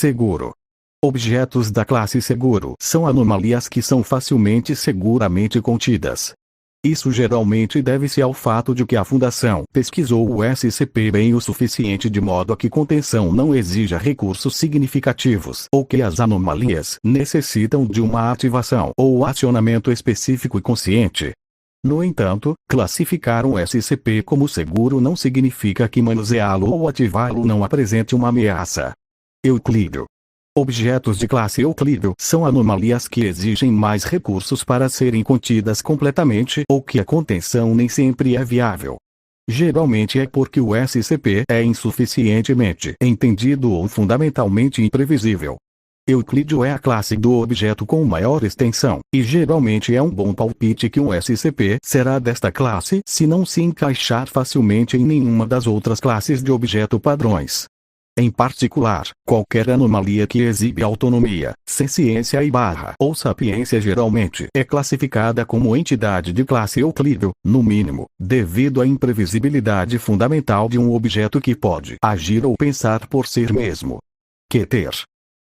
Seguro. Objetos da classe seguro são anomalias que são facilmente e seguramente contidas. Isso geralmente deve-se ao fato de que a Fundação pesquisou o SCP bem o suficiente de modo a que contenção não exija recursos significativos ou que as anomalias necessitam de uma ativação ou acionamento específico e consciente. No entanto, classificar um SCP como seguro não significa que manuseá-lo ou ativá-lo não apresente uma ameaça. Euclídeo. Objetos de classe Euclídeo são anomalias que exigem mais recursos para serem contidas completamente ou que a contenção nem sempre é viável. Geralmente é porque o SCP é insuficientemente entendido ou fundamentalmente imprevisível. Euclídeo é a classe do objeto com maior extensão, e geralmente é um bom palpite que um SCP será desta classe se não se encaixar facilmente em nenhuma das outras classes de objeto padrões. Em particular, qualquer anomalia que exibe autonomia, senciência ou sapiência geralmente é classificada como entidade de classe Euclídeo, no mínimo, devido à imprevisibilidade fundamental de um objeto que pode agir ou pensar por si mesmo. Keter.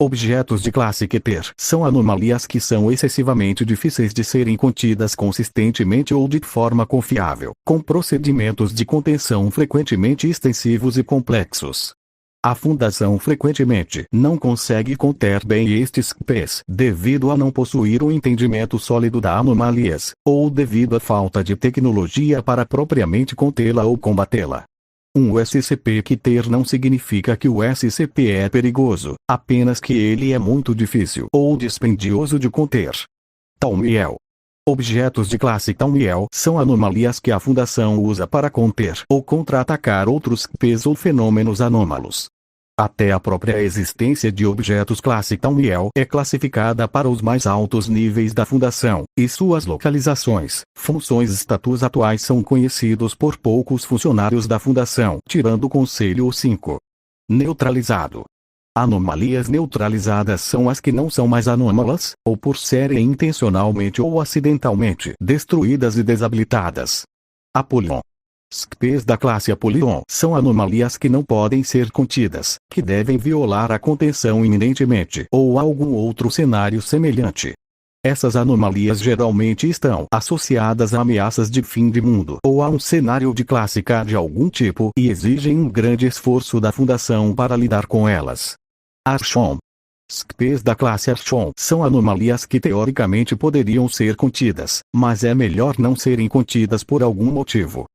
Objetos de classe Keter são anomalias que são excessivamente difíceis de serem contidas consistentemente ou de forma confiável, com procedimentos de contenção frequentemente extensivos e complexos. A Fundação frequentemente não consegue conter bem estes CPs devido a não possuir um entendimento sólido das anomalias, ou devido à falta de tecnologia para propriamente contê-la ou combatê-la. Um SCP Keter não significa que o SCP é perigoso, apenas que ele é muito difícil ou dispendioso de conter. Thaumiel. Objetos de classe Thaumiel são anomalias que a Fundação usa para conter ou contra-atacar outros CPs ou fenômenos anômalos. Até a própria existência de objetos classe Thaumiel é classificada para os mais altos níveis da Fundação, e suas localizações, funções e status atuais são conhecidos por poucos funcionários da Fundação, tirando o Conselho 5. Neutralizado. Anomalias neutralizadas são as que não são mais anômalas, ou por serem intencionalmente ou acidentalmente destruídas e desabilitadas. Apollyon. SCPs da classe Apollyon são anomalias que não podem ser contidas, que devem violar a contenção iminentemente ou algum outro cenário semelhante. Essas anomalias geralmente estão associadas a ameaças de fim de mundo ou a um cenário de classe K de algum tipo e exigem um grande esforço da Fundação para lidar com elas. Archon. SCPs da classe Archon são anomalias que teoricamente poderiam ser contidas, mas é melhor não serem contidas por algum motivo.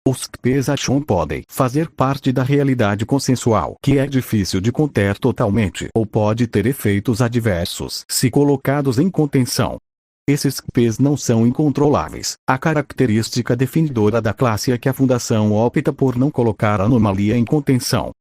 Os CPs Archon podem fazer parte da realidade consensual que é difícil de conter totalmente ou pode ter efeitos adversos se colocados em contenção. Esses CPs não são incontroláveis. A característica definidora da classe é que a Fundação opta por não colocar a anomalia em contenção.